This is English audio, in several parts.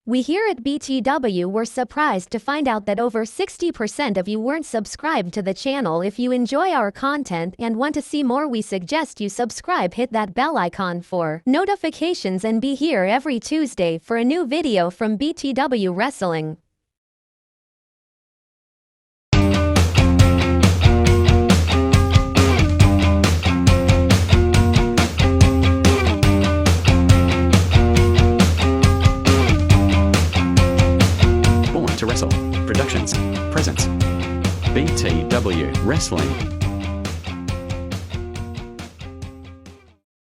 We here at BTW were surprised to find out that over 60% of you weren't subscribed to the channel. If you enjoy our content and want to see more, we suggest you subscribe, hit that bell icon for notifications, and be here every Tuesday for a new video from BTW.Wrestling. Productions presents BTW.Wrestling.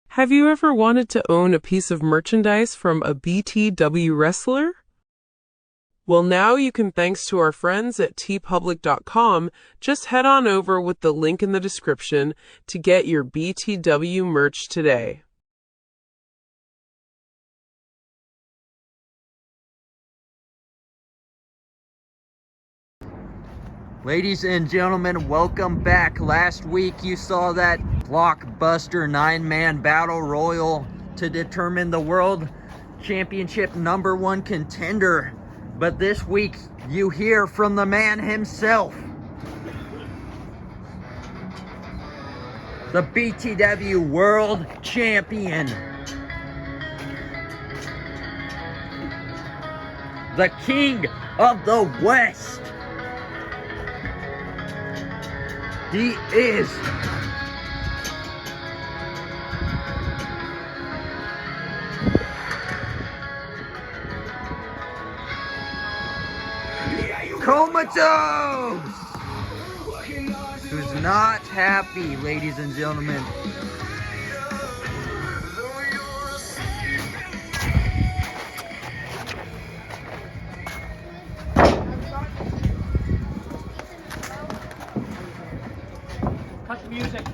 Have you ever wanted to own a piece of merchandise from a BTW wrestler? Well, now you can, thanks to our friends at tpublic.com. Just head on over with the link in the description to get your BTW merch today. Ladies and gentlemen, welcome back. Last week you saw that blockbuster 9-man battle royal to determine the World Championship #1 contender. But this week you hear from the man himself, the BTW World Champion, the King of the West. He is Comatose, who's not happy, ladies and gentlemen. Cut the music.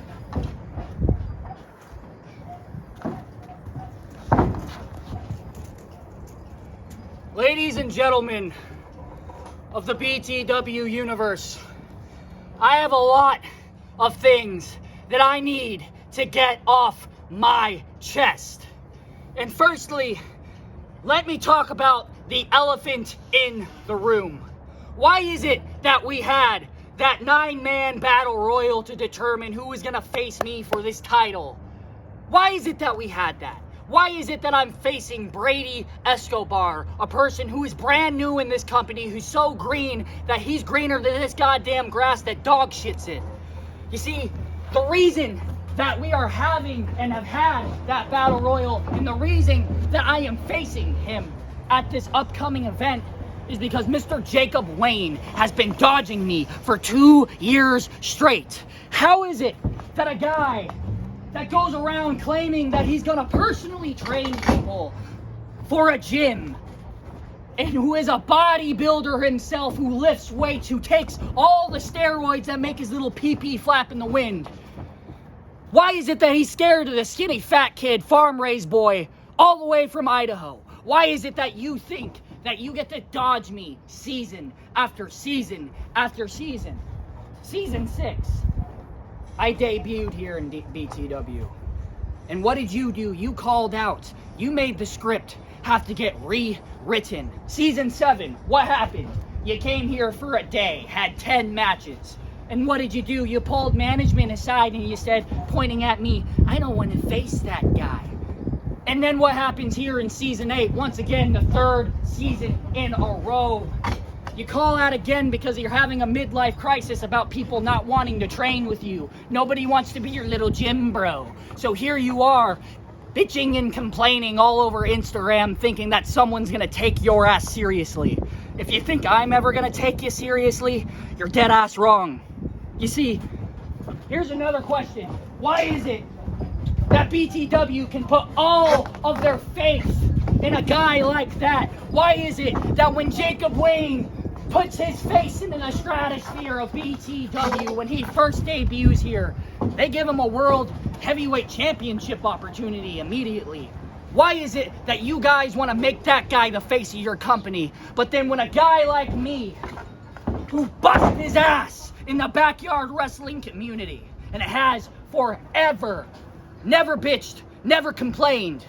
Ladies and gentlemen of the BTW universe, I have a lot of things that I need to get off my chest. And firstly, let me talk about the elephant in the room. Why is it that we had that 9-man battle royal to determine who was gonna face me for this title? Why is it that we had that? Why is it that I'm facing Brady Escobar, a person who is brand new in this company, who's so green that he's greener than this goddamn grass that dog shits in? You see, the reason that we are having and have had that battle royal, and the reason that I am facing him at this upcoming event, is because Mr. Jacob Wayne has been dodging me for 2 years straight. How is it that a guy that goes around claiming that he's gonna personally train people for a gym, and who is a bodybuilder himself, who lifts weights, who takes all the steroids that make his little pee-pee flap in the wind, why is it that he's scared of the skinny fat kid, farm-raised boy, all the way from Idaho? Why is it that you think that you get to dodge me season after season after season? Season 6, I debuted here in BTW. And what did you do? You called out. You made the script have to get rewritten. Season 7, what happened? You came here for a day, had 10 matches. And what did you do? You pulled management aside and you said, pointing at me, I don't want to face that guy. And then what happens here in season 8? Once again, the 3rd season in a row. You call out again because you're having a midlife crisis about people not wanting to train with you. Nobody wants to be your little gym bro. So here you are, bitching and complaining all over Instagram, thinking that someone's gonna take your ass seriously. If you think I'm ever gonna take you seriously, you're dead ass wrong. You see, here's another question. Why is it that BTW can put all of their faith in a guy like that? Why is it that when Jacob Wayne puts his face into the stratosphere of BTW when he first debuts here, they give him a World Heavyweight Championship opportunity immediately? Why is it that you guys want to make that guy the face of your company, but then when a guy like me, who busts his ass in the backyard wrestling community, and it has forever, never bitched, never complained,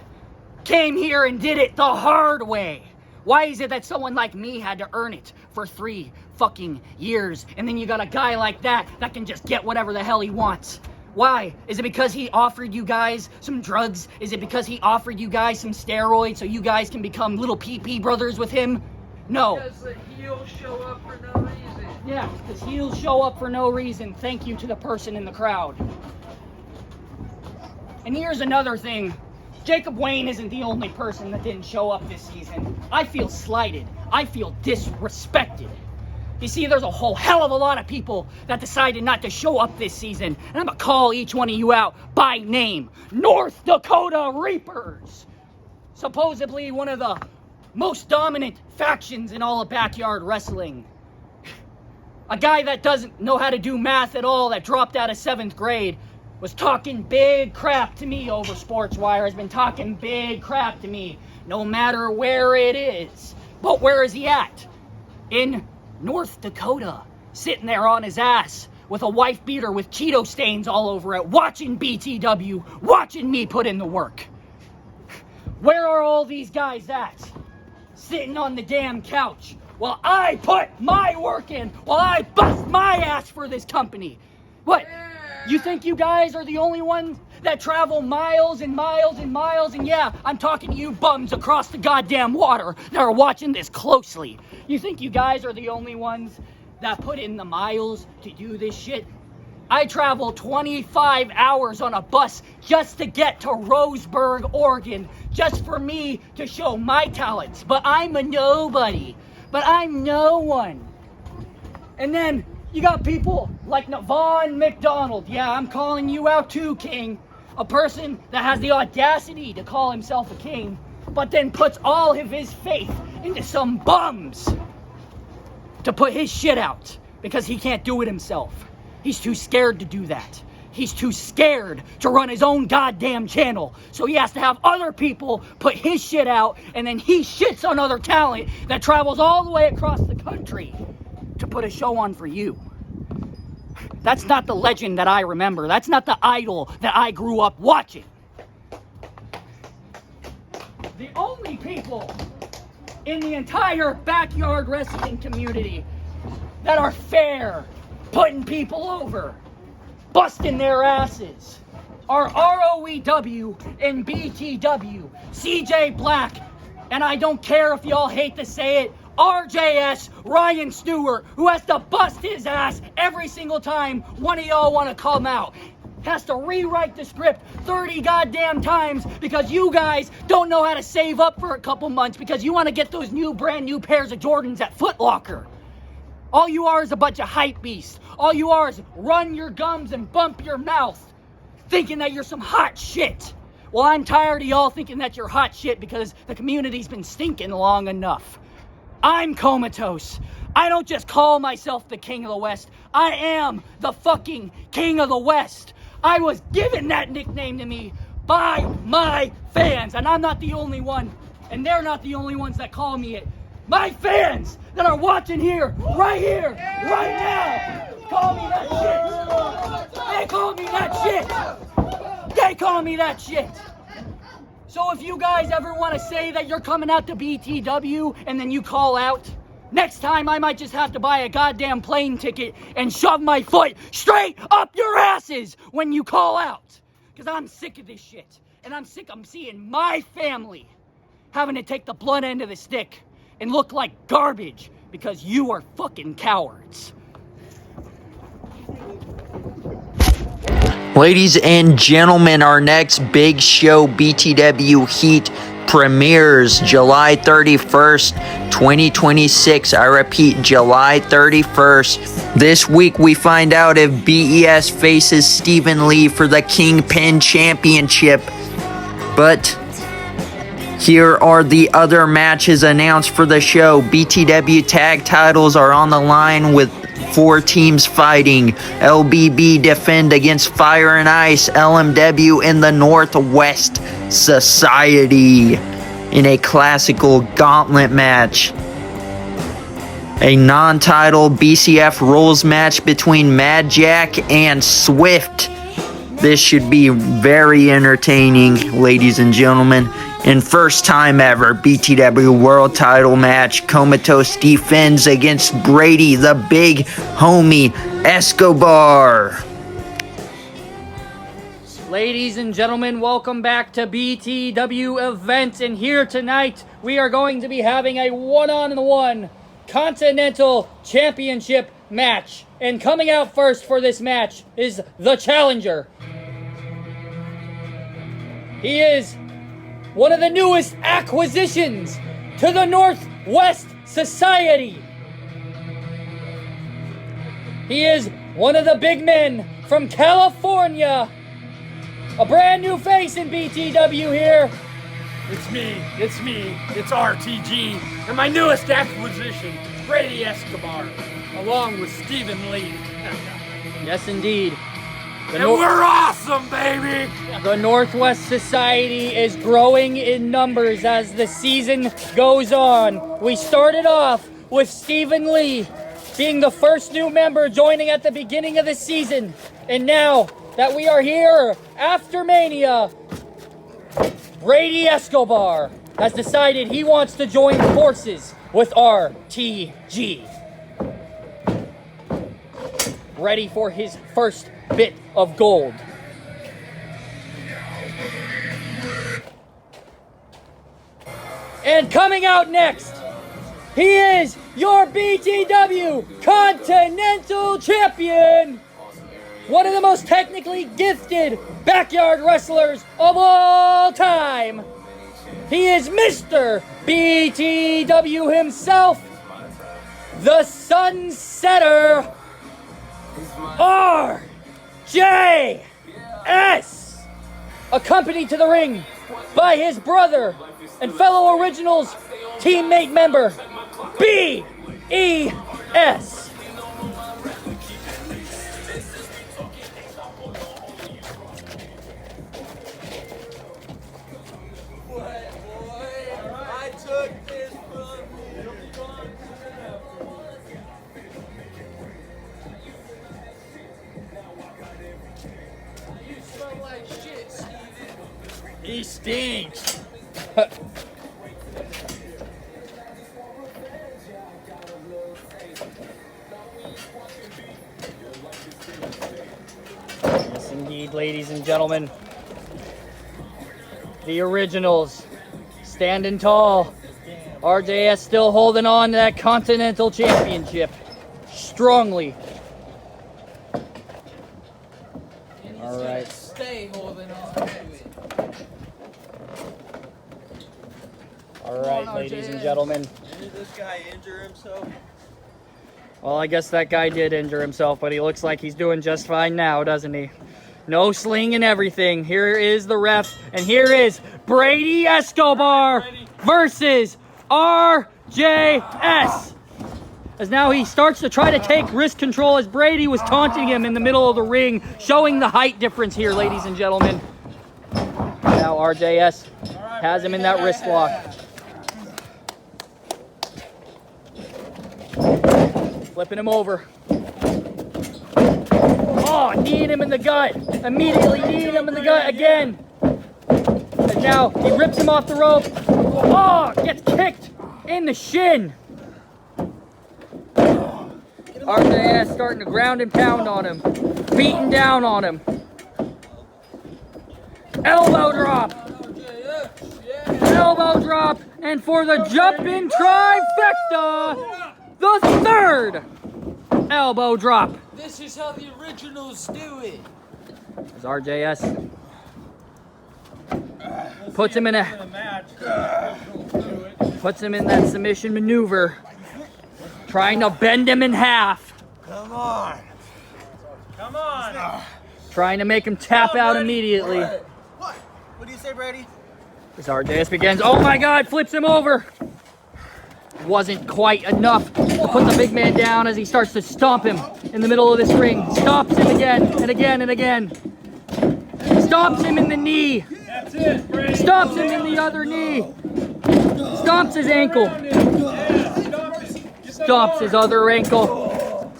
came here and did it the hard way, Why is it that someone like me had to earn it for 3 fucking years, and then you got a guy like that can just get whatever the hell he wants? Why? Is it because he offered you guys some drugs? Is it because he offered you guys some steroids so you guys can become little PP brothers with him? No. Because the heels show up for no reason. Yeah, because heels show up for no reason. Thank you to the person in the crowd. And here's another thing. Jacob Wayne isn't the only person that didn't show up this season. I feel slighted. I feel disrespected. You see, there's a whole hell of a lot of people that decided not to show up this season. And I'm going to call each one of you out by name. North Dakota Reapers. Supposedly one of the most dominant factions in all of backyard wrestling. A guy that doesn't know how to do math at all, that dropped out of 7th grade, was talking big crap to me over SportsWire, has been talking big crap to me, no matter where it is. But where is he at? In North Dakota, sitting there on his ass with a wife beater with Cheeto stains all over it, watching BTW, watching me put in the work. Where are all these guys at? Sitting on the damn couch while I put my work in, while I bust my ass for this company. What? You think you guys are the only ones that travel miles and miles and miles? And yeah, I'm talking to you bums across the goddamn water that are watching this closely. You think you guys are the only ones that put in the miles to do this shit? I travel 25 hours on a bus just to get to Roseburg, Oregon, just for me to show my talents. But I'm a nobody. But I'm no one. And then you got people like Navon McDonald. Yeah, I'm calling you out too, King. A person that has the audacity to call himself a king, but then puts all of his faith into some bums to put his shit out because he can't do it himself. He's too scared to do that. He's too scared to run his own goddamn channel. So he has to have other people put his shit out, and then he shits on other talent that travels all the way across the country to put a show on for you. That's not the legend that I remember. That's not the idol that I grew up watching. The only people in the entire backyard wrestling community that are fair, putting people over, busting their asses, are ROEW and BTW, CJ Black, and I don't care if y'all hate to say it, RJS, Ryan Stewart, who has to bust his ass every single time one of y'all want to come out. Has to rewrite the script 30 goddamn times because you guys don't know how to save up for a couple months because you want to get those brand new pairs of Jordans at Foot Locker. All you are is a bunch of hype beasts. All you are is run your gums and bump your mouth thinking that you're some hot shit. Well, I'm tired of y'all thinking that you're hot shit because the community's been stinking long enough. I'm Comatose. I don't just call myself the King of the West. I am the fucking King of the West. I was given that nickname to me by my fans, and I'm not the only one, and they're not the only ones that call me it. My fans that are watching here, right now, call me that shit. They call me that shit. They call me that shit. So if you guys ever want to say that you're coming out to BTW and then you call out, next time I might just have to buy a goddamn plane ticket and shove my foot straight up your asses when you call out. Because I'm sick of this shit. And I'm sick of seeing my family having to take the blunt end of the stick and look like garbage because you are fucking cowards. Ladies and gentlemen, our next big show, BTW Heat, premieres July 31st, 2026. I repeat, July 31st. This week we find out if BES faces Stephen Lee for the Kingpin Championship. But here are the other matches announced for the show. BTW tag titles are on the line with 4 teams fighting. LBB defend against Fire and Ice, LMW in the Northwest Society in a classical gauntlet match. A non-title BCF rules match between Mad Jack and Swift. This should be very entertaining, ladies and gentlemen. And first time ever BTW World Title match, Comatose defends against Brady, the big homie Escobar. Ladies and gentlemen, welcome back to BTW event, and here tonight we are going to be having a one-on-one Continental Championship match. And coming out first for this match is the challenger. He is one of the newest acquisitions to the Northwest Society. He is one of the big men from California. A brand new face in BTW here. It's me, it's RTG, and my newest acquisition, Brady Escobar, along with Stephen Lee. Yes, indeed. And we're awesome, baby! The Northwest Society is growing in numbers as the season goes on. We started off with Stephen Lee being the first new member joining at the beginning of the season. And now that we are here after Mania, Brady Escobar has decided he wants to join forces with RTG. Ready for his first bit of gold. And coming out next, he is your BTW Continental Champion. One of the most technically gifted backyard wrestlers of all time. He is Mr. BTW himself, the Sunsetter, RJS, accompanied to the ring by his brother and fellow Originals teammate member, BES. He stinks. Yes, indeed, ladies and gentlemen. The Originals standing tall. RJS still holding on to that Continental Championship strongly. All right. Stay holding on to it. All right, ladies and gentlemen. Did this guy injure himself? Well, I guess that guy did injure himself, but he looks like he's doing just fine now, doesn't he? No sling and everything. Here is the ref, and here is Brady Escobar versus RJS. As now he starts to try to take wrist control as Brady was taunting him in the middle of the ring, showing the height difference here, ladies and gentlemen. Now RJS has him in that wrist lock. Flipping him over. Oh, kneeing him in the gut. Immediately kneeing him in the gut again. And now he rips him off the rope. Oh, gets kicked in the shin. RJS starting to ground and pound on him. Beating down on him. Elbow drop. Elbow drop. And for the jumping trifecta, the third elbow drop. This is how the Originals do it. As RJS puts him in that submission maneuver, trying to bend him in half. Come on. Come on. Trying to make him tap out immediately. What? What do you say, Brady? As RJS begins, oh my God, flips him over. Wasn't quite enough to put the big man down as he starts to stomp him in the middle of this ring. Stomps him again and again and again. Stomps him in the knee. That's it, Brady. Stomps him in the other knee. Stomps his ankle. Stomps his other ankle.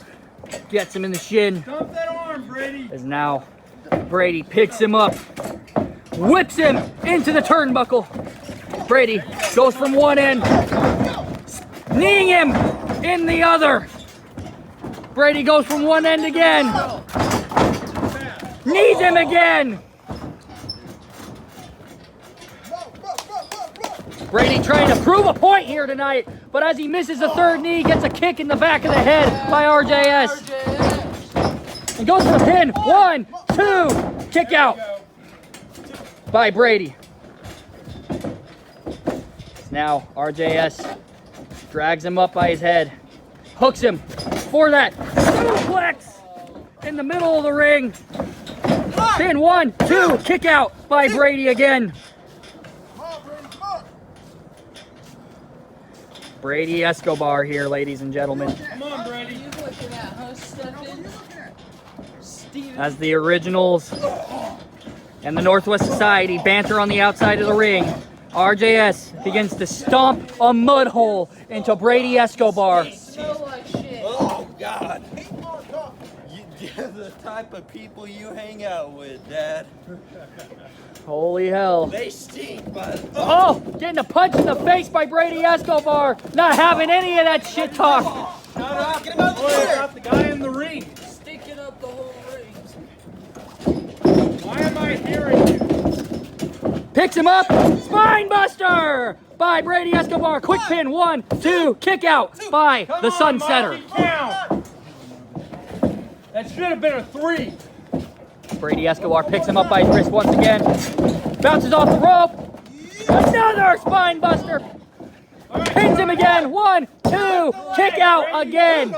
Gets him in the shin. Stomp that arm, Brady. As now Brady picks him up. Whips him into the turnbuckle. Brady goes from one end, kneeing him in the other. Brady goes from one end again, knees him again. Brady trying to prove a point here tonight, but as he misses the third knee, gets a kick in the back of the head by RJS. And goes for the pin. 1, 2, kick out by Brady. Now RJS drags him up by his head, hooks him for that suplex in the middle of the ring. Pin. 1, 2, kick out by Brady again. Brady Escobar here, ladies and gentlemen. Come on, Brady. As the Originals and the Northwest Society banter on the outside of the ring, RJS begins to stomp a mud hole into Brady Escobar. Oh, God. You're the type of people you hang out with, Dad. Holy hell. They stink, but... Oh, getting a punch in the face by Brady Escobar. Not having any of that shit talk. Get him out of the chair. Got the guy in the ring. Stinking up the whole ring. Why am I hearing you? Picks him up. Spine buster by Brady Escobar. Quick pin. 1, 2, kick out by the Sunsetter. Count. That should have been a 3. Brady Escobar picks him up by his wrist once again. Bounces off the rope. Another spine buster. Pins him again. 1, 2, kick out again.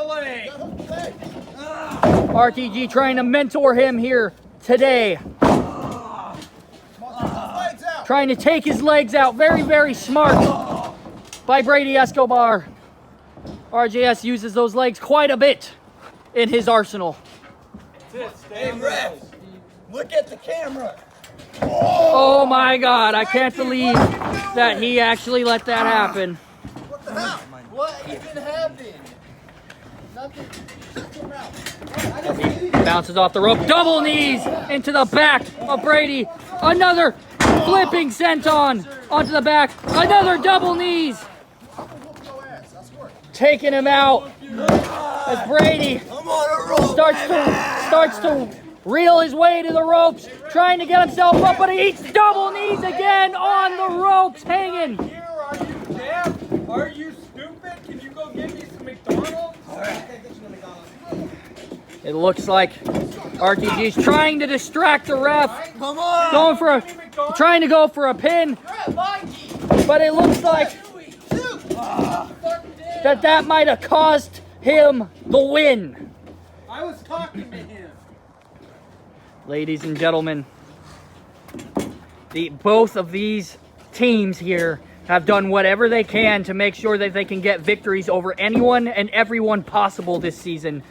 RTG trying to mentor him here today. Trying to take his legs out. Very, very smart by Brady Escobar. RJS uses those legs quite a bit in his arsenal. Hey, ref, look at the camera. Oh my God, I can't believe that he actually let that happen. What the hell? What even happened? Nothing. He bounces off the rope, double knees into the back of Brady. Another flipping senton onto the back. Another double knees. Taking him out as Brady starts to reel his way to the ropes, trying to get himself up, but he eats double knees again on the ropes, hanging. Here, are you deaf? Are you stupid? Can you go get me some McDonald's? It looks like RTG's trying to distract the ref, Come on. trying to go for a pin, but it looks like that might have cost him the win. I was talking to him. Ladies and gentlemen, both of these teams here have done whatever they can to make sure that they can get victories over anyone and everyone possible this season.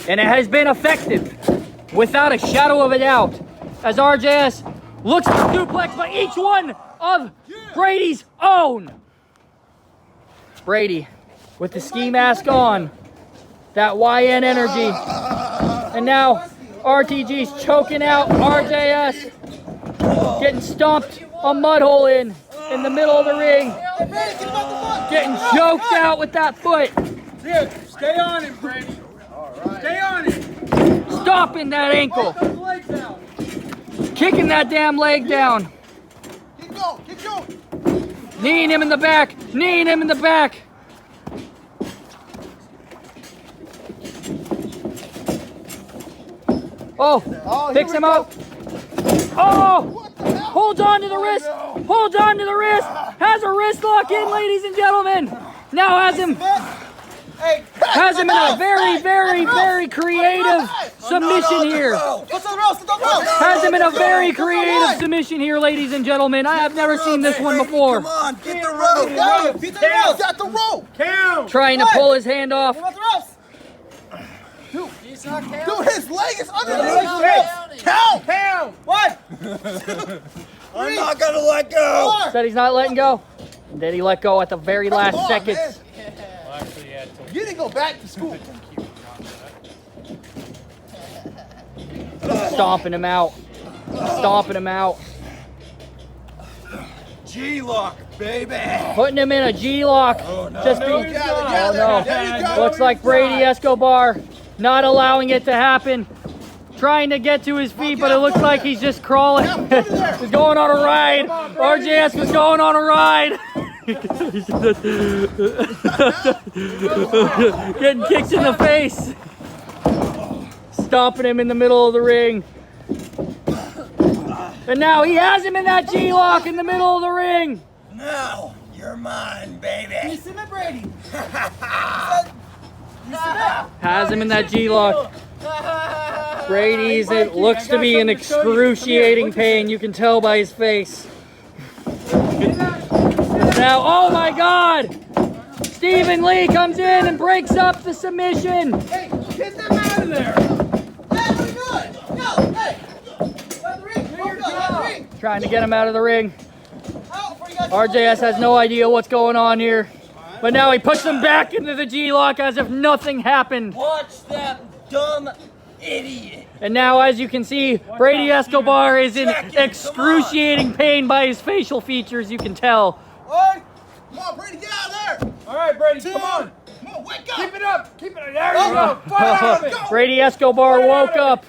And it has been effective, without a shadow of a doubt, as RJS looks to duplex by each one of Brady's own. Brady with the ski mask on, that YN energy, and now RTG's choking out RJS, getting stomped a mud hole in the middle of the ring, getting choked out with that foot. Dude, stay on him, Brady. Stay on him. Stomping that ankle, Those legs out. kicking that damn leg down, Keep going. Keep going. kneeing him in the back, kneeing him in the back. Oh, picks him up. Oh, holds on to the wrist, holds on to the wrist, has a wrist lock in, ladies and gentlemen. Now has him in a very, very, very creative submission here. Has him in a very creative submission here, ladies and gentlemen. I have never seen this one before. Come on, get the rope. Get the rope. Got the rope. Count. Trying to pull his hand off. Dude, his leg is under the ropes. Count. Count. What? I'm not gonna let go. Said he's not letting go. And then he let go at the very last seconds. You didn't go back to school. Stomping him out. Stomping him out. G-lock, baby. Putting him in a G-lock. Oh, no. Just No, be, he's oh not. no. There you go. Looks like Brady Escobar not allowing it to happen. Trying to get to his feet, but it looks like he's just crawling. He's going on a ride. RJS was going on a ride. Getting kicked in the face. Stomping him in the middle of the ring. And now he has him in that G-lock in the middle of the ring. Now you're mine, baby. Brady. Has him in that G-lock. Brady's, it looks to be in excruciating pain. You can tell by his face. Now, oh my God! Stephen Lee comes in and breaks up the submission. Hey, get them out of there. Hey, what are you doing? Go, hey. Let the ring. Let the ring. Trying to get him out of the ring. Out before you guys RJS has no idea what's going on here. But now he puts him back into the G-lock as if nothing happened. Watch that dumb idiot. And now, as you can see, Brady Escobar is in excruciating pain by his facial features, you can tell. Hey, come on, Brady, get out of there. All right, Brady, come on. Come on, wake up. Keep it up. Keep it. There you go. Fight out of it. Brady Escobar woke up.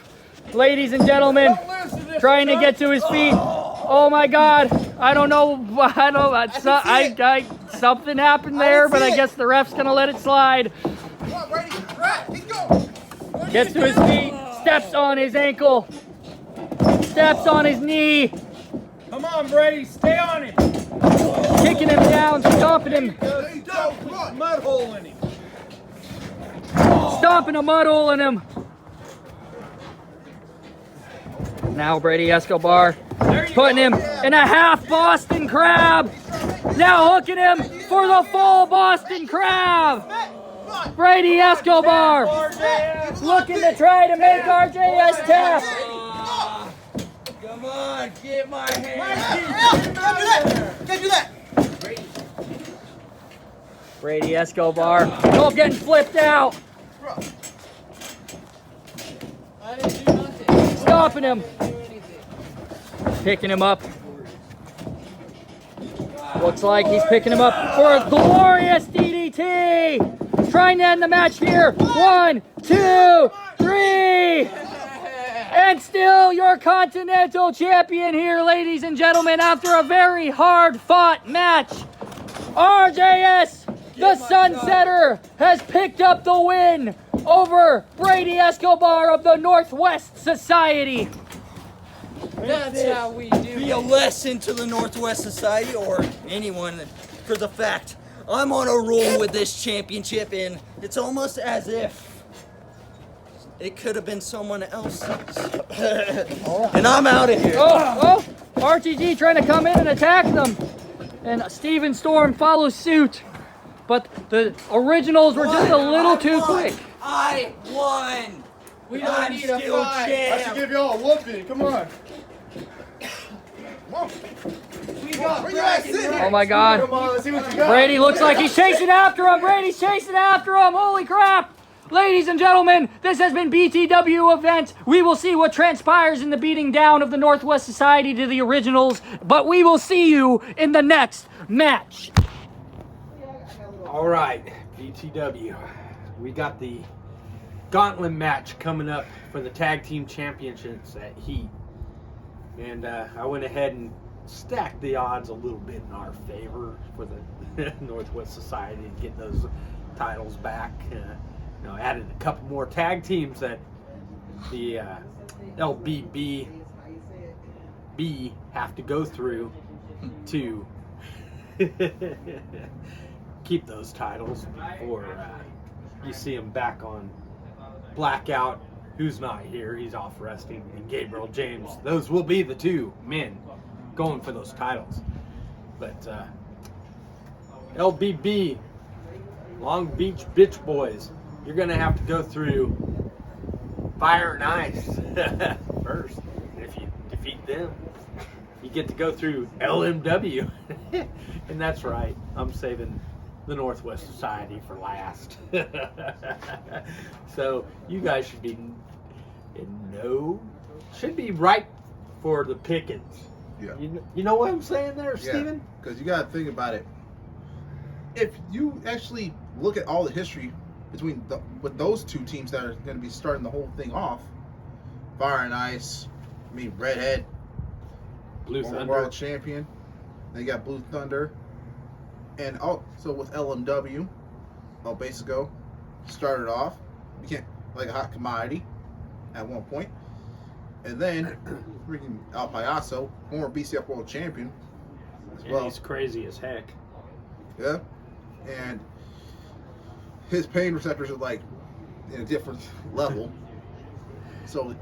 Ladies and gentlemen, Don't lose to this, trying to son. get to his feet. Oh my God. I don't know. Something happened there, but I guess the ref's going to let it slide. Come on, Brady. Right, he's going. Gets to his feet. Steps on his ankle. Steps on his knee. Come on, Brady. Stay on it. Kicking him down. Stomping him. There you go. Come on. Mud hole in him. Stomping a mud hole in him. Now Brady Escobar putting him in a half Boston Crab. Now hooking him for the full Boston Crab. Brady Escobar looking to try to make RJS tap. Come on, get my hand. Can't do that. Brady Escobar, oh, getting flipped out. I didn't do nothing. Stopping him. Picking him up. Looks like he's picking him up for a glorious DDT. Trying to end the match here. 1, 2, 3. And still your Continental champion here, ladies and gentlemen, after a very hard-fought match. RJS, the Sunsetter, has picked up the win over Brady Escobar of the Northwest Society. That's how we do Be a lesson to the Northwest Society or anyone for the fact I'm on a roll with this championship, and it's almost as if it could have been someone else's. And I'm out of here. Oh, RTG trying to come in and attack them. And Steven Storm follows suit. But the originals were just a little too quick. I won. We don't I'm need a still fight. champ. Give y'all a whooping. Come on. We got Brady. Oh my God. Come on, let's see what you got. Brady looks like he's chasing after him. Brady's chasing after him. Holy crap. Ladies and gentlemen, this has been BTW event. We will see what transpires in the beating down of the Northwest Society to the originals, but we will see you in the next match. All right, BTW. We got the gauntlet match coming up for the tag team championships at Heat. And I went ahead and stacked the odds a little bit in our favor for the Northwest Society to get those titles back. Added a couple more tag teams that the LBB have to go through to keep those titles before you see them back on Blackout, who's not here, he's off resting, and Gabriel James. Those will be the two men going for those titles. But LBB, Long Beach Bitch Boys, you're going to have to go through Fire and Ice first. If you defeat them, you get to go through LMW. And that's right, I'm saving the Northwest Society for last. So you guys should be right for the pickings Yeah. You know what I'm saying there, Steven? Because you got to think about it. If you actually look at all the history between with those two teams that are going to be starting the whole thing off, Fire and Ice, Redhead, Blue Thunder, world champion. Then you got Blue Thunder, and also with LMW, El Basico started off, became like a hot commodity at one point, and then freaking El Payaso, former BCF world champion as well. He's crazy as heck. Yeah, and his pain receptors are like in a different level, so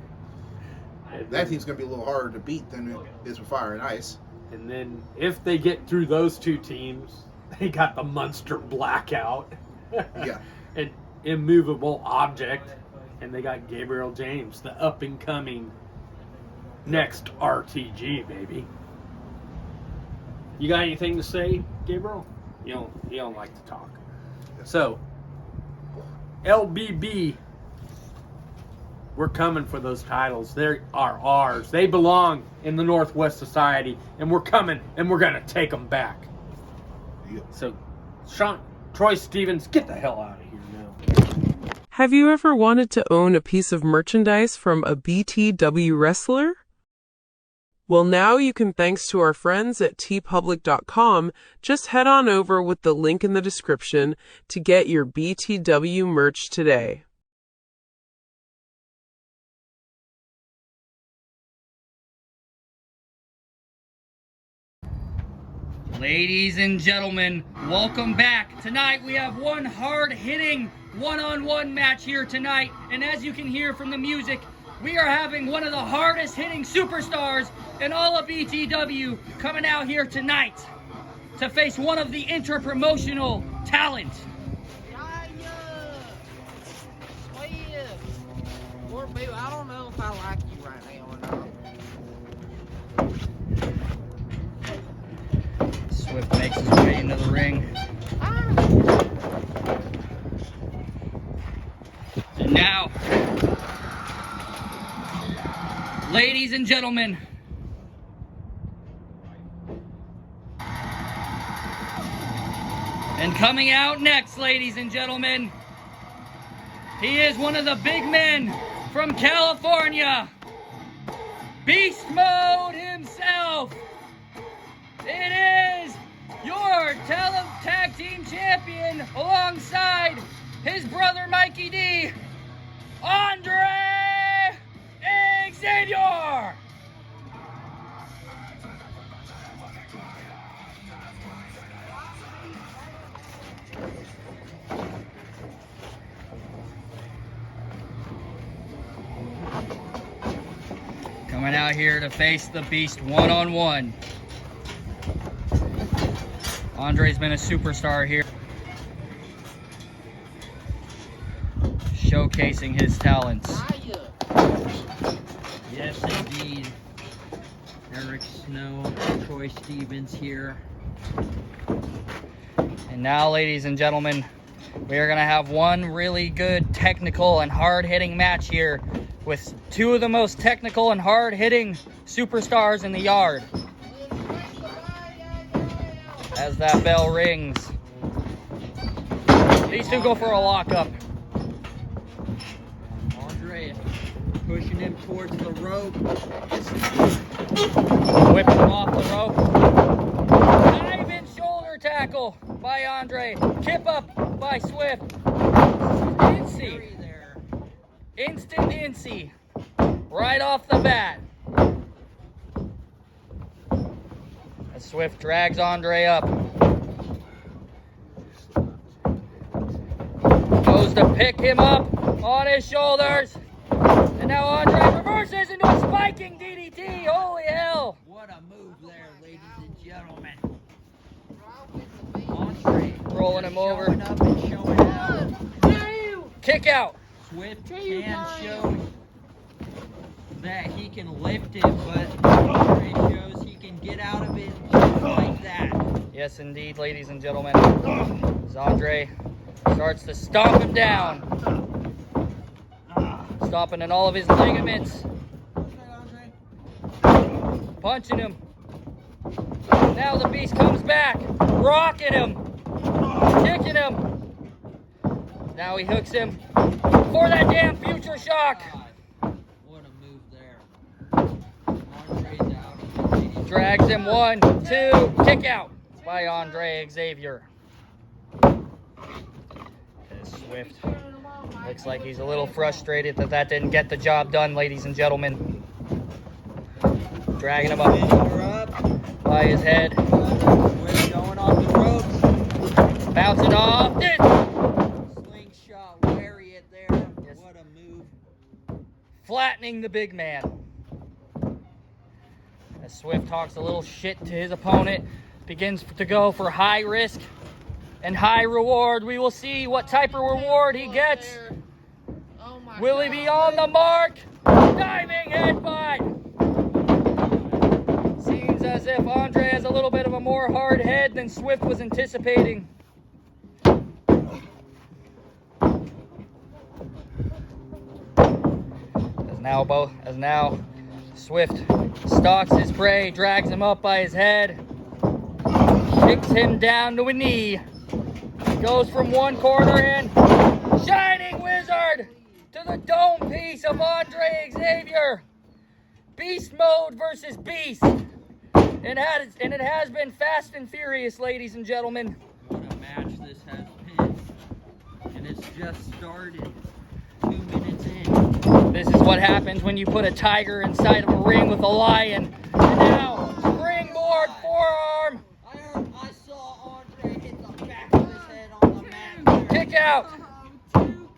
that team's gonna be a little harder to beat than it is with Fire and Ice. And then if they get through those two teams, they got the Munster Blackout. Yeah. An immovable object. And they got Gabriel James, the up and coming next RTG, baby. You got anything to say, Gabriel? You don't like to talk. So, LBB, we're coming for those titles. They are ours. They belong in the Northwest Society, and we're coming, and we're gonna take them back. Yep. So, Troy Stevens, get the hell out of here now. Have you ever wanted to own a piece of merchandise from a BTW wrestler? Well, now you can thanks to our friends at tpublic.com. Just head on over with the link in the description to get your BTW merch today. Ladies and gentlemen, welcome back. Tonight we have one hard-hitting one-on-one match here tonight. And as you can hear from the music, we are having one of the hardest-hitting superstars in all of BTW coming out here tonight to face one of the interpromotional talent. I don't know if I like you right now or not. Swift makes his way into the ring. And now, ladies and gentlemen, and coming out next, ladies and gentlemen, he is one of the big men from California, Beast Mode himself. It is your tag team champion alongside his brother Mikey D, Andre Xzavier. Coming out here to face the Beast one-on-one. Andre's been a superstar here, showcasing his talents. Yes, indeed. Eric Snow, Troy Stevens here. And now, ladies and gentlemen, we are going to have one really good technical and hard-hitting match here with two of the most technical and hard-hitting superstars in the yard. As that bell rings, these two go for a lockup. Andre pushing him towards the rope. Whipping him off the rope. Diving shoulder tackle by Andre. Kip up by Swift. Incy. Instant Incy. Right off the bat. As Swift drags Andre up. Goes to pick him up on his shoulders. And now Andre reverses into a spiking DDT. Holy hell. What a move there, ladies and gentlemen. Andre rolling him over. showing up and showing out. Kick out. Swift can show that he can lift it, but Andre shows he can get out of it just like that. Yes, indeed, ladies and gentlemen. As Andre starts to stomp him down. Stomping in all of his ligaments. Punching him. Now the Beast comes back, rocking him, kicking him. Now he hooks him for that damn future shock. What a move there. Andre's out of it. Drags him 1, 2, kick out by Andre Xavier. Swift looks like he's a little frustrated that didn't get the job done, ladies and gentlemen. Dragging him up by his head. Swift going off the ropes. Bouncing off. Slingshot lariat there. Yes. What a move. Flattening the big man. As Swift talks a little shit to his opponent, begins to go for high risk and high reward. We will see what type of reward he gets. Will he be on the mark? Diving headbutt. Seems as if Andre has a little bit of a more hard head than Swift was anticipating. As now Swift stalks his prey, drags him up by his head, kicks him down to a knee. Goes from one corner and Shining Wizard to the dome piece of Andre Xavier. Beast mode versus Beast. And it has been fast and furious, ladies and gentlemen. What a match this has been. And it's just started 2 minutes in. This is what happens when you put a tiger inside of a ring with a lion. And now, springboard forearm. I saw Andre hit the back of his head on the mat. Kick out. 2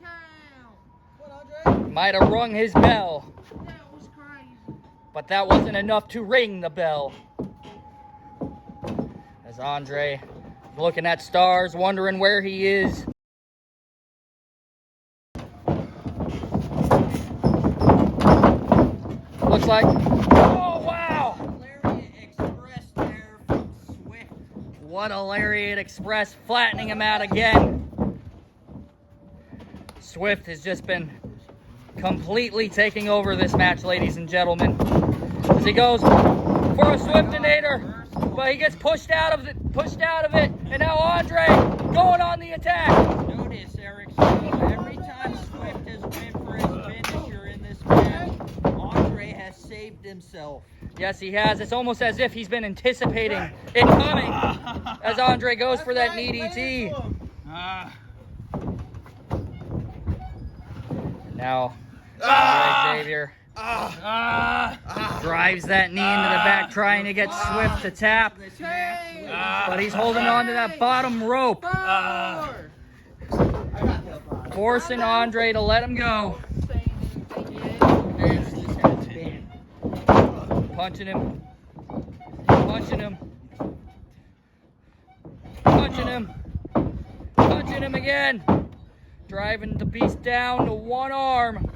count. Might have rung his bell, That was crazy. but that wasn't enough to ring the bell. As Andre looking at stars, wondering where he is. Looks like, oh wow! Lariat Express there from Swift. What a Lariat Express, flattening him out again. Swift has just been completely taking over this match, ladies and gentlemen. As he goes for a Swiftinator, but he gets pushed out of it, and now Andre going on the attack. Notice, Eric, every time Swift has went for his finisher in this match, Andre has saved himself. Yes, he has. It's almost as if he's been anticipating it coming as Andre goes for that knee DT. Now, Andre Xavier drives that knee into the back, trying to get Swift to tap. But he's holding on to that bottom rope, forcing Andre to let him go. Punching him. Punching him. Punching him. Punching him again. Driving the Beast down to one arm.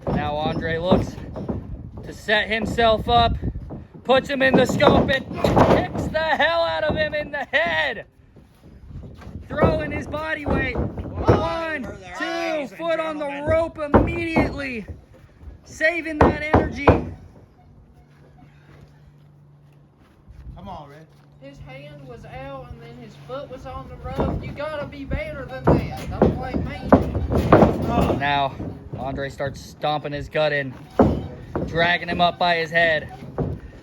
Now Andre looks to set himself up. Puts him in the scope and kicks the hell out of him in the head. Throwing his body weight. 1, 2, foot on the rope immediately. Saving that energy. Come on, Red. His hand was out and then his foot was on the rope. You gotta be better than that. Don't blame me. Now, Andre starts stomping his gut in, dragging him up by his head,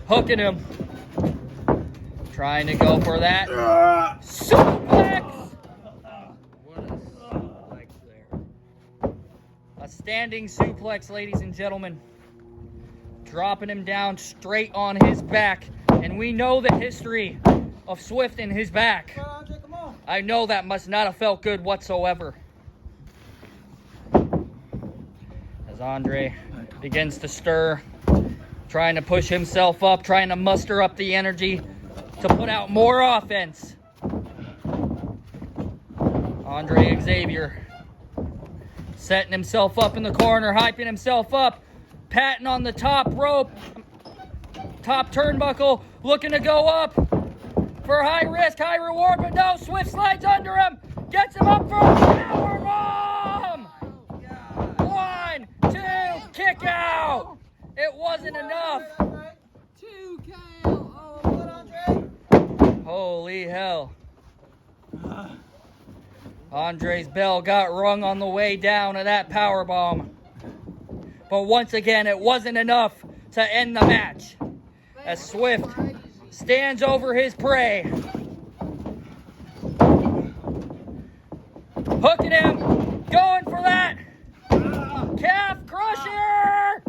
hooking him, trying to go for that suplex. What a suplex there. A standing suplex, ladies and gentlemen. Dropping him down straight on his back. And we know the history of Swift in his back. Andre, come on. I know that must not have felt good whatsoever. As Andre begins to stir, trying to push himself up, trying to muster up the energy to put out more offense. Andre Xavier setting himself up in the corner, hyping himself up, patting on the top rope, top turnbuckle, looking to go up for high risk, high reward, but no, Swift slides under him, gets him up for a powerbomb. 1, 2, kick out. It wasn't enough. 2 count. Oh, Holy hell. Andre's bell got rung on the way down of that powerbomb. But once again, it wasn't enough to end the match, as Swift stands over his prey. Hooking him, going for that calf crusher,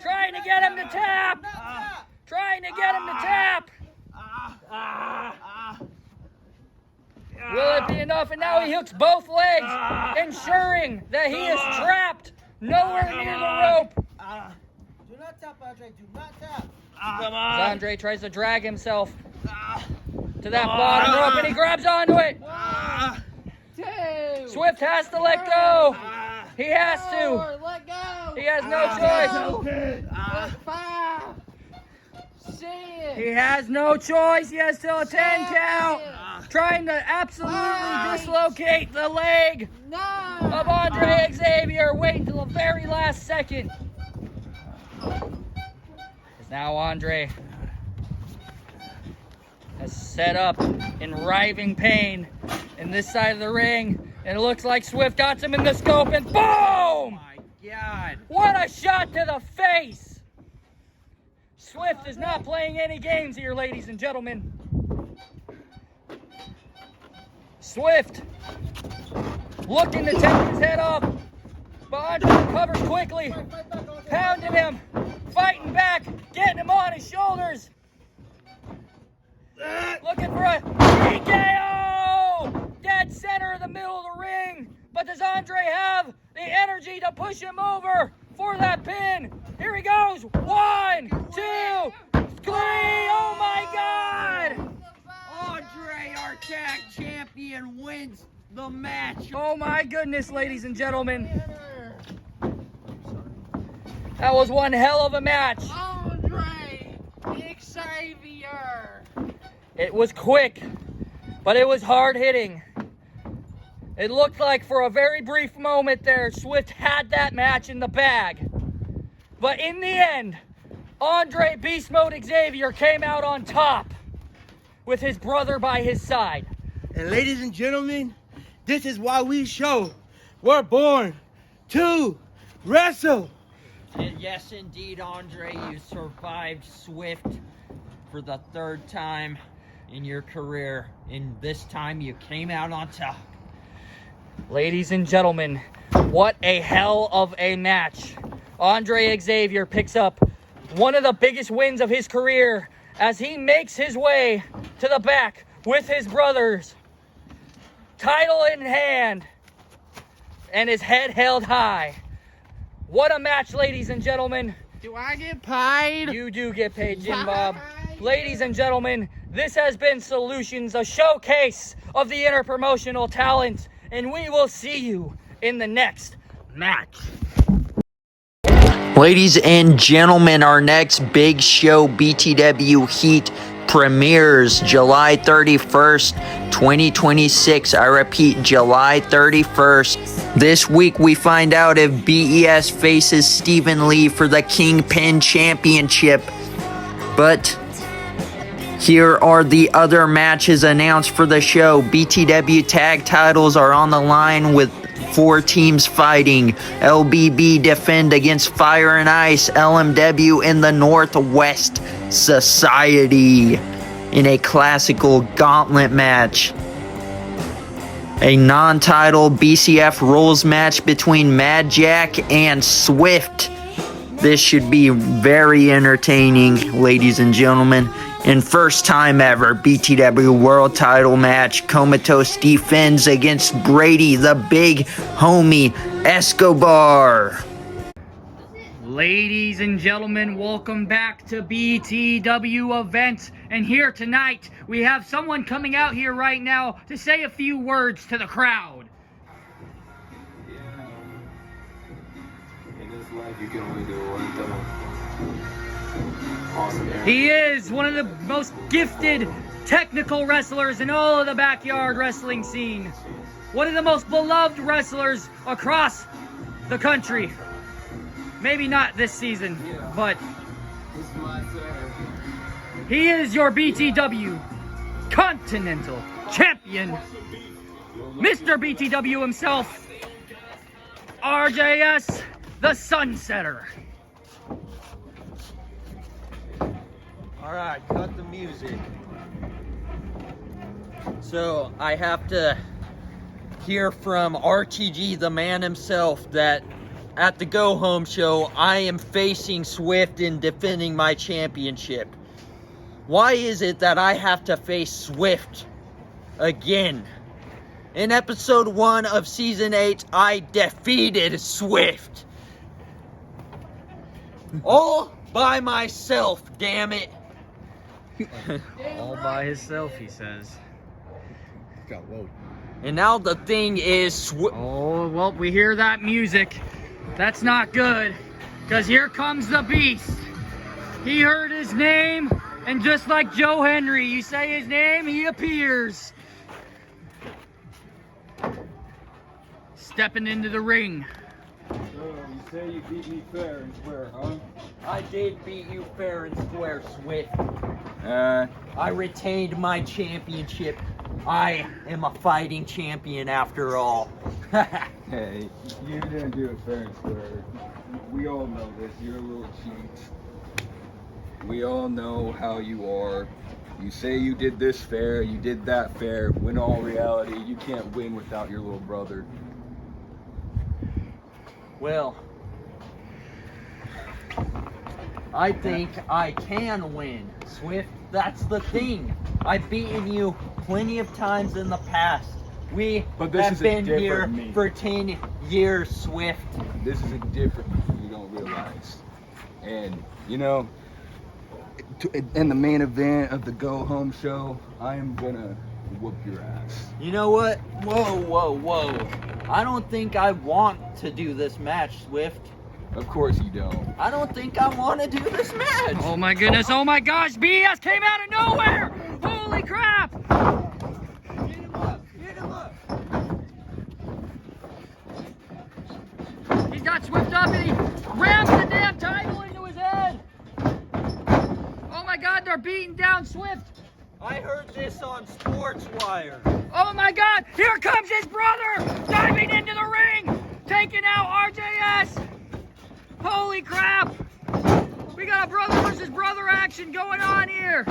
trying to get him to tap, Will it be enough? And now he hooks both legs, ensuring that he is trapped nowhere near the rope. Do not tap, Andre. Do not tap. Come on. Andre tries to drag himself to that bottom rope, and he grabs onto it. Swift has to let go. He has to. Let go. He has no choice. 5, 6. He has no choice. He has still a 10 count. Trying to absolutely dislocate the leg of Andre Xzavier. Wait till the very last second. Because now Andre has set up in writhing pain in this side of the ring. And it looks like Swift got him in the scope, and boom! Oh my God. What a shot to the face! Swift is not playing any games here, ladies and gentlemen. Swift looking to take his head off, but Andre recovers quickly, pounding him, fighting back, getting him on his shoulders. Looking for a TKO! Dead center of the middle of the ring. But does Andre have the energy to push him over for that pin? Here he goes. 1, 2, 3. Oh my God! Andre, our tag champion, wins the match. Oh my goodness, ladies and gentlemen. That was one hell of a match. Andre Xzavier. It was quick, but it was hard hitting. It looked like for a very brief moment there, Swift had that match in the bag. But in the end, Andre Beast Mode Xzavier came out on top with his brother by his side. And ladies and gentlemen, this is why we show we're born to wrestle. And yes, indeed, Andre, you survived Swift for the 3rd time in your career, and this time you came out on top. Ladies and gentlemen, what a hell of a match. Andre Xzavier picks up one of the biggest wins of his career as he makes his way to the back with his brothers, title in hand, and his head held high. What a match, ladies and gentlemen. Do I get paid? You do get paid, Jim Bob. Ladies and gentlemen, this has been Solutions, a showcase of the interpromotional talent, and we will see you in the next match. Ladies and gentlemen, our next big show, BTW Heat, premieres July 31st, 2026. I repeat, July 31st. This week we find out if BES faces Stephen Lee for the Kingpin Championship. But here are the other matches announced for the show. BTW tag titles are on the line with 4 teams fighting. LBB defend against Fire and Ice, LMW in the Northwest Society in a classical gauntlet match. A non-title BCF rules match between Mad Jack and Swift. This should be very entertaining, ladies and gentlemen. And first time ever, BTW World Title match. Comatose defends against Brady, the big homie, Escobar. Ladies and gentlemen, welcome back to BTW Events. And here tonight, we have someone coming out here right now to say a few words to the crowd. In this life, you can only do one thing. Awesome. He is one of the most gifted technical wrestlers in all of the backyard wrestling scene. One of the most beloved wrestlers across the country. Maybe not this season, but he is your BTW Continental Champion, Mr. BTW himself, RJS, the Sunsetter. All right, cut the music. So I have to hear from RTG, the man himself, that at the Go Home show, I am facing Swift in defending my championship. Why is it that I have to face Swift again? In episode 1 of season 8, I defeated Swift. All by myself, damn it. All by himself, he says. Got low. And now the thing is... Oh, well, we hear that music. That's not good, because here comes the beast. He heard his name, and just like Joe Henry, you say his name, he appears. Stepping into the ring. So, you say you beat me fair and square, huh? I did beat you fair and square, Swift. I retained my championship. I am a fighting champion after all. Hey, you didn't do it fair and square. We all know this. You're a little cheat. We all know how you are. You say you did this fair, you did that fair, when all reality, you can't win without your little brother. Well, I think I can win, Swift. That's the thing. I've beaten you plenty of times in the past. We have been here for 10 years, Swift. This is a different you don't realize. And, you know, in the main event of the Go Home show, I am gonna whoop your ass. You know what? Whoa, whoa, whoa. I don't think I want to do this match, Swift. Of course you don't. I don't think I want to do this match. Oh my goodness, oh my gosh, BS came out of nowhere! Holy crap! Hit him up, hit him up. He's got Swift up and he rams the damn title into his head! Oh my god, they're beating down Swift! I heard this on Sports Wire. Oh my god, here comes his brother! Diving into the ring! Taking out RJS! Holy crap! We got a brother versus brother action going on here!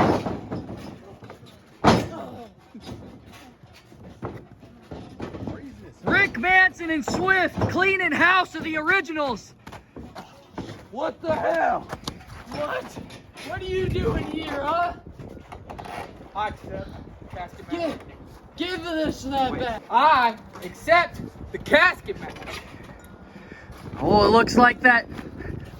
Rick Manson and Swift cleaning house of the originals! What the hell? What? What are you doing here, huh? I accept casket match. Give this snapback. I accept the casket match. Oh, it looks like that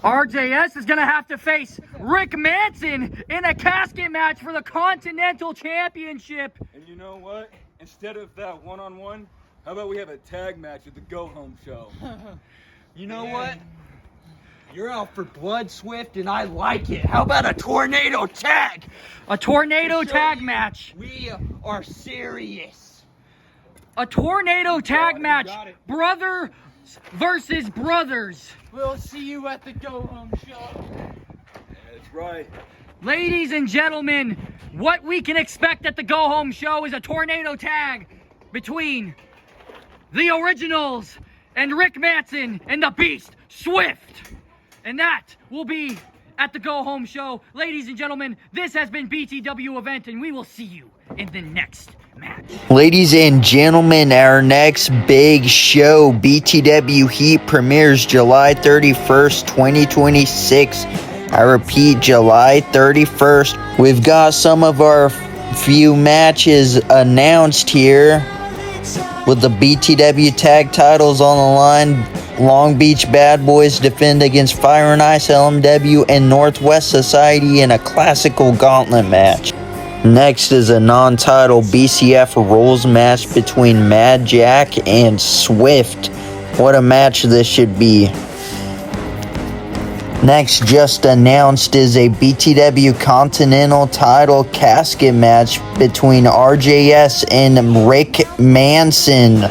RJS is gonna have to face Rick Manson in a casket match for the Continental Championship. And you know what? Instead of that one-on-one, how about we have a tag match at the Go Home show? You know what? You're out for blood, Swift, and I like it. How about a tornado tag? A tornado tag match. We are serious. A tornado tag match. Brother versus brothers. We'll see you at the Go Home show. That's right. Ladies and gentlemen, what we can expect at the Go Home show is a tornado tag between the originals and Rick Manson and the Beast, Swift. And that will be at the Go Home show. Ladies and gentlemen, this has been BTW Event, and we will see you in the next match. Ladies and gentlemen, our next big show, BTW Heat, premieres July 31st, 2026. I repeat, July 31st. We've got some of our few matches announced here with the BTW tag titles on the line. Long Beach Bad Boys defend against Fire and Ice, LMW, and Northwest Society in a classical gauntlet match. Next is a non-title BCF rules match between Mad Jack and Swift. What a match this should be. Next, just announced, is a BTW Continental title casket match between RJS and Rick Manson.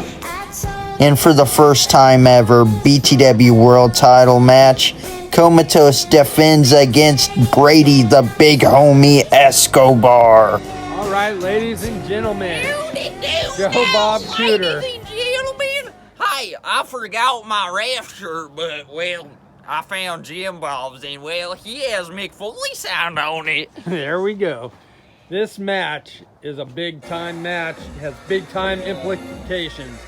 And for the first time ever, BTW World title match, Comatose defends against Brady the Big Homie Escobar. All right, ladies and gentlemen. Joe Bob Shooter. Ladies and gentlemen. Hey, I forgot my ref shirt, but, well, I found Jim Bob's, and, well, he has Mick Foley sound on it. There we go. This match is a big-time match. It has big-time implications.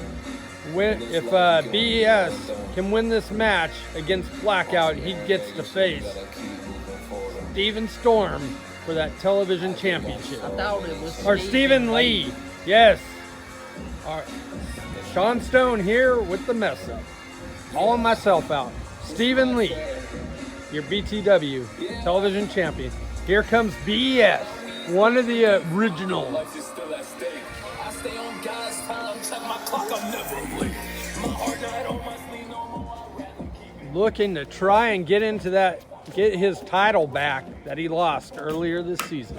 If BES can win this match against Blackout, he gets to face Steven Storm for that television championship. I thought it was Or Stephen Lee. Yes. Sean Stone here with the mess up. Calling myself out. Stephen Lee, your BTW television champion. Here comes BES, one of the originals. Looking to try and get into that, get his title back that he lost earlier this season.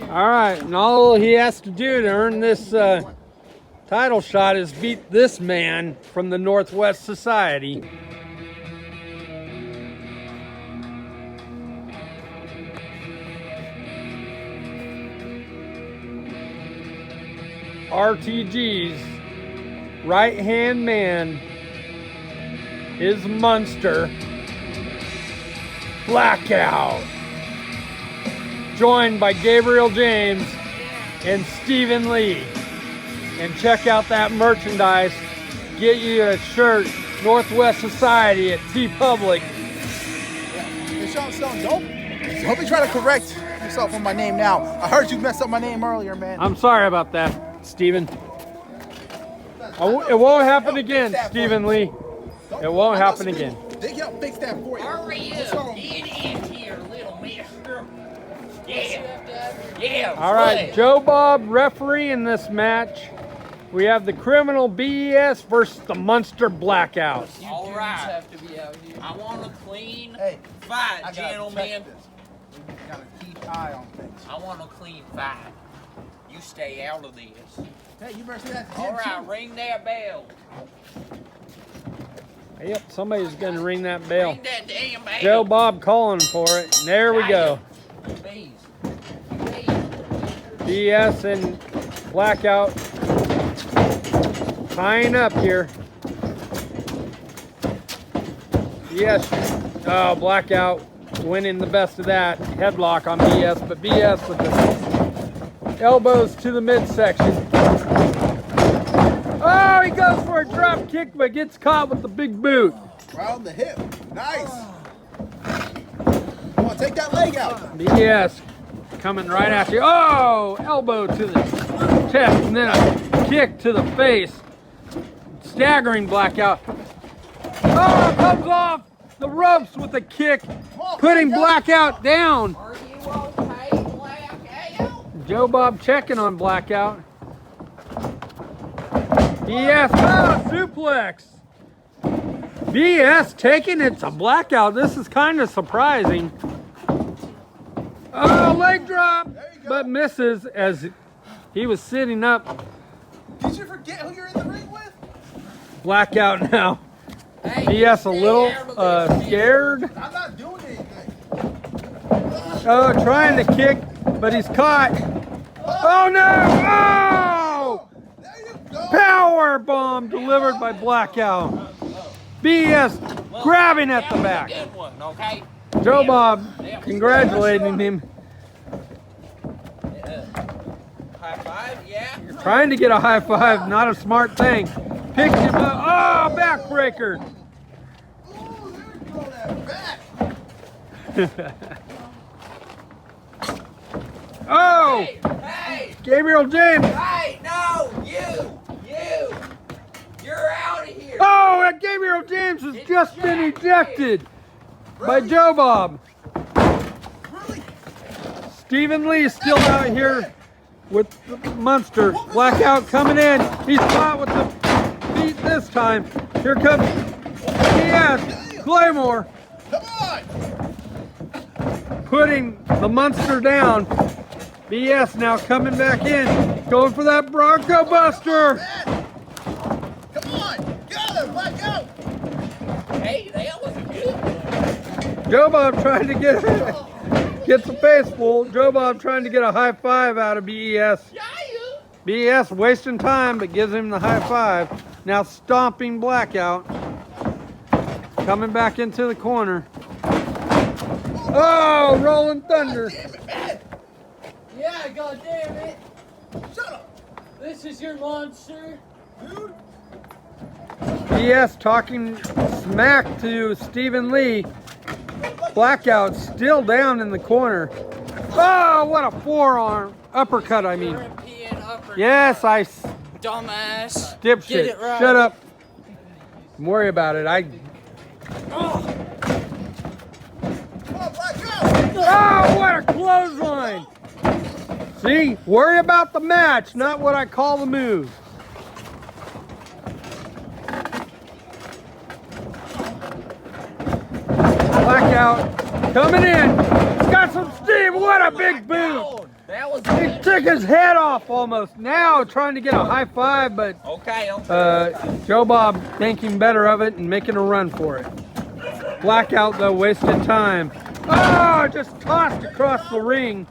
All right, and all he has to do to earn this title shot is beat this man from the Northwest Society. RTG's right-hand man is Munster Blackout, joined by Gabriel James and Stephen Lee. And check out that merchandise. Get you a shirt, Northwest Society at TeePublic. Hey, Sean Stone, don't be trying to correct yourself on my name now. I heard you messed up my name earlier, man. I'm sorry about that, Stephen. It won't happen again, Stephen Lee. It won't happen again. They can fix that for you. Hurry up, get in here, little mister. Yeah. All right, Joe Bob referee in this match. We have the criminal BES versus the Munster Blackout. All right. Have to be out here. I want a clean Hey, fight, I gotta gentlemen. check this. We gotta keep eye on things. I want a clean fight. You stay out of this. Hey, you better say that to All him, right, too. ring that bell. Yep, somebody's gonna ring that bell. Ring that damn bell. Joe Bob calling for it. And there we go. Please. BS and Blackout tying up here. Yes. Oh, Blackout winning the best of that. Headlock on BS, but BS with the elbows to the midsection. Oh, he goes for a drop kick, but gets caught with the big boot. Round the hip. Nice. Come on, take that leg out. BS coming right at you. Oh, elbow to the chest, and then a kick to the face. Staggering Blackout. Oh, comes off the ropes with a kick, putting Blackout down. Are you okay, Blackout? Joe Bob checking on Blackout. BS, oh, suplex. BS taking it to Blackout. This is kind of surprising. Oh, leg drop, but misses as he was sitting up. Did you forget who you're in the ring with? Blackout now. Hey, BS a stay little out of this. scared. I'm not doing anything. Oh, trying to kick, but he's caught. Oh no! Oh! There you go. Power bomb delivered by Blackout. BS grabbing at the back. Good one, okay? Joe Bob congratulating him. High five, yeah. Trying to get a high five, not a smart thing. Picked him up. Oh, backbreaker. Ooh, there you go, that back. Oh, Hey, Gabriel James. hey, no, you're out of here. Oh, and Gabriel James has just been ejected by Joe Bob. Really? Stephen Lee still out here with the Munster. Blackout coming in. He's caught with the feet this time. Here comes BS. Claymore. Come on! Putting the Munster down. BS now coming back in. Going for that Bronco Buster. Come on! Get him! Blackout! Hey, that was a good one. Joe Bob trying to get the face full. Joe Bob trying to get a high five out of BES. BES wasting time, but gives him the high five. Now stomping Blackout. Coming back into the corner. Oh, rolling thunder. Damn it, man! Yeah, goddamn it. Shut up! This is your monster. Dude! BS talking smack to Stephen Lee. Blackout still down in the corner. Oh, what a forearm. Uppercut, I mean. European uppercut. Yes, Dumbass. dipshit. Get it right. Shut up. Don't worry about it. Oh. Come on, Blackout! Oh, what a clothesline. See, worry about the match, not what I call the move. Blackout coming in. He's got some steam. What a big boot. That was He took his head off almost. Now trying to get a high five, but okay. Joe Bob thinking better of it and making a run for it. Blackout though, wasted time. Oh, just tossed across the ring.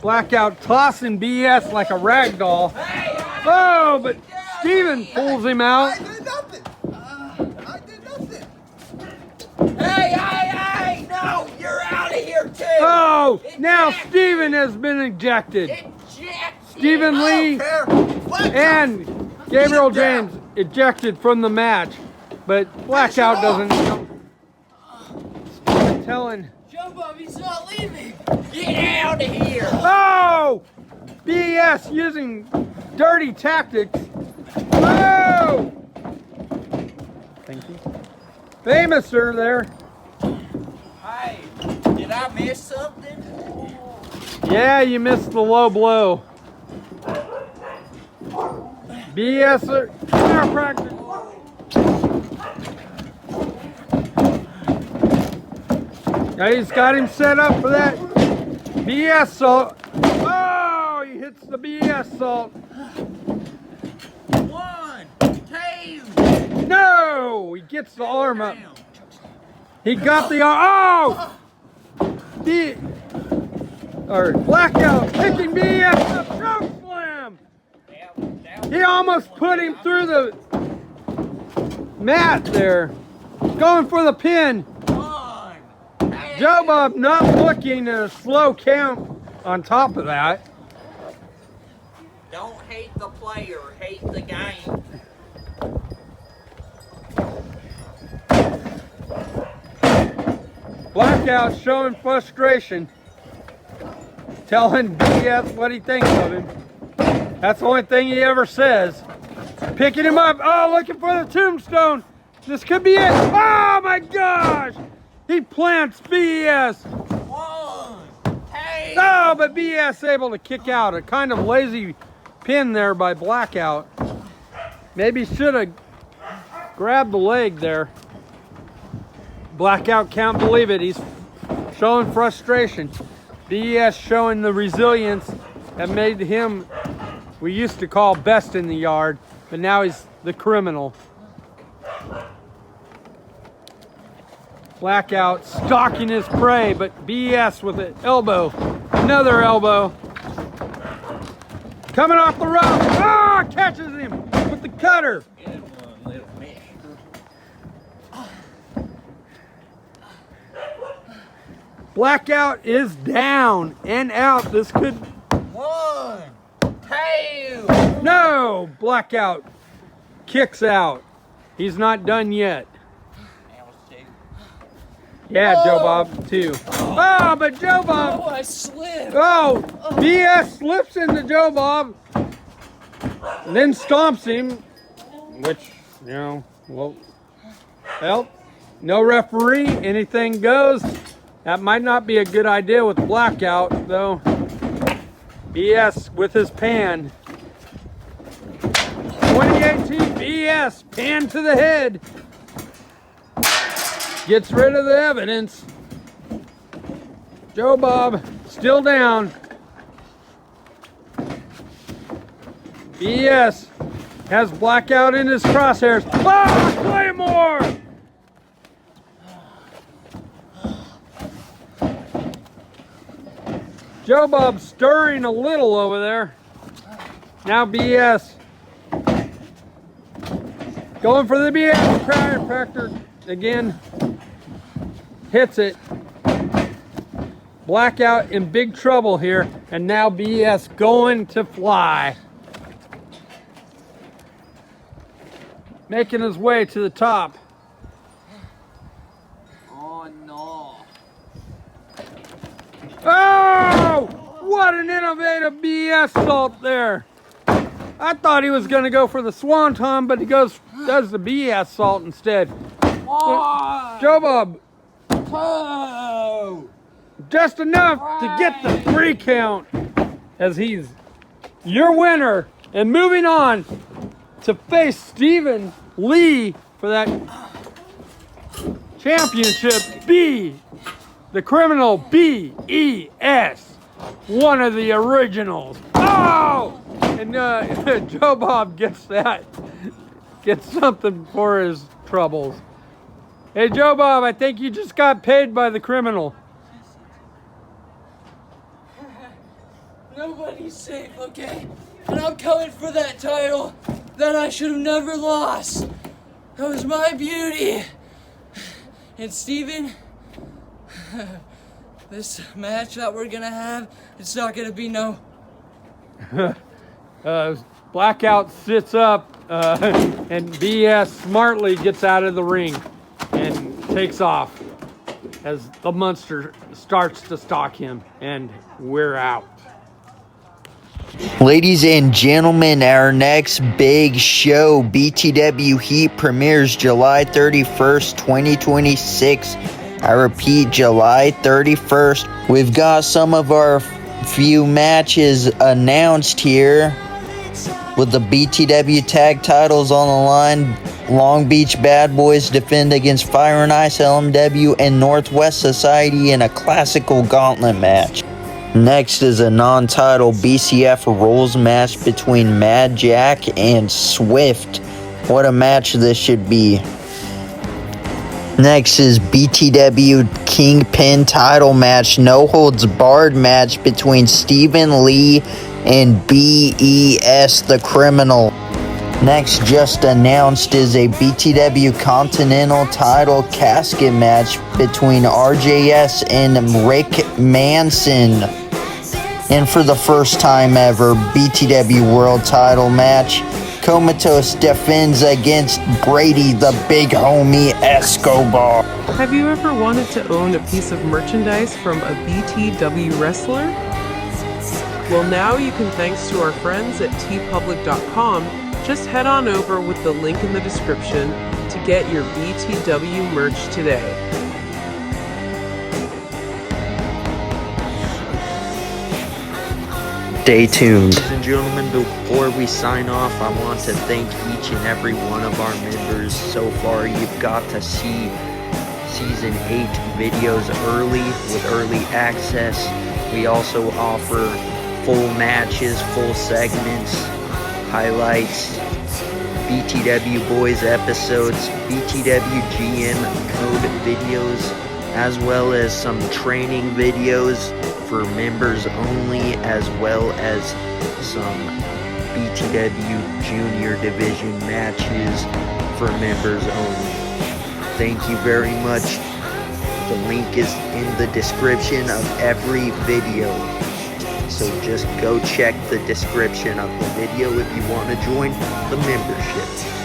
Blackout tossing BS like a rag doll. Oh, but Steven pulls him out. I did nothing! I did nothing! Hey, no, you're out of here too. Oh, now Steven has been ejected. Stephen Lee and Gabriel James ejected from the match, but Blackout doesn't. Steven telling. Joe Bob, he's not leaving. Get out of here. Oh, BS using dirty tactics. Oh, thank you. Famouser there. Hey, did I miss something? Yeah, you missed the low blow. BS chiropractor. Now he's got him set up for that BS salt. Oh, he hits the BS salt. 1, 2. No, he gets the arm up. He got the arm. Oh! Blackout kicking BS up. Choke slam. He almost put him through the mat there. Going for the pin. Joe Bob not looking at a slow count on top of that. Don't hate the player, hate the game. Blackout showing frustration. Telling BS what he thinks of him. That's the only thing he ever says. Picking him up. Oh, looking for the tombstone. This could be it. Oh my gosh. He plants BS. 1, 2. Oh, but BS able to kick out. A kind of lazy pin there by Blackout. Maybe should have grabbed the leg there. Blackout can't believe it. He's showing frustration. BS showing the resilience that made him, we used to call best in the yard, but now he's the criminal. Blackout stalking his prey, but BS with an elbow. Another elbow. Coming off the rope. Ah, catches him with the cutter. Blackout is down and out. This could. 1, 2. No, Blackout kicks out. He's not done yet. Yeah, Joe Bob, too. Oh, but Joe Bob. Oh, I slipped. Oh, BS slips into Joe Bob. And then stomps him. Which, you know, well, no referee. Anything goes. That might not be a good idea with Blackout, though. BS with his pan. 2018 BS, pan to the head. Gets rid of the evidence. Joe Bob still down. BS has Blackout in his crosshairs. Ah, Claymore! Joe Bob stirring a little over there. Now BS. Going for the BS chiropractor again. Hits it. Blackout in big trouble here. And now BS going to fly. Making his way to the top. Oh no. Oh! What an innovative BS salt there. I thought he was going to go for the swanton, but he does the BS salt instead. Joe Bob. Oh! Just enough to get the 3 count as he's your winner and moving on to face Stephen Lee for that championship. The criminal BES, one of the originals. Oh! And Joe Bob gets something for his troubles. Hey Joe Bob, I think you just got paid by the criminal. Nobody's safe, okay? And I'm coming for that title that I should have never lost. That was my beauty. And Steven, this match that we're gonna have, it's not gonna be no... Blackout sits up and BS smartly gets out of the ring and takes off as the monster starts to stalk him, and we're out. Ladies and gentlemen, our next big show, BTW Heat, premieres July 31st, 2026. I repeat, July 31st. We've got some of our few matches announced here with the BTW tag titles on the line. Long Beach Bad Boys defend against Fire and Ice, LMW, and Northwest Society in a classical gauntlet match. Next is a non-title BCF rules match between Mad Jack and Swift. What a match this should be. Next is BTW Kingpin title match, no holds barred match between Stephen Lee and BES the Criminal. Next, just announced, is a BTW Continental title casket match between RJS and Rick Manson. And for the first time ever, BTW World title match, Comatose defends against Brady the Big Homie Escobar. Have you ever wanted to own a piece of merchandise from a BTW.Wrestling? Well, now you can, thanks to our friends at PIPEBOMB. Just head on over with the link in the description to get your BTW merch today. Stay tuned. Ladies and gentlemen, before we sign off, I want to thank each and every one of our members. So far, you've got to see Season 8 videos early with early access. We also offer full matches, full segments, highlights, BTW Boys episodes, BTW GM code videos, as well as some training videos for members only, as well as some BTW Junior Division matches for members only. Thank you very much. The link is in the description of every video. So just go check the description of the video if you want to join the membership.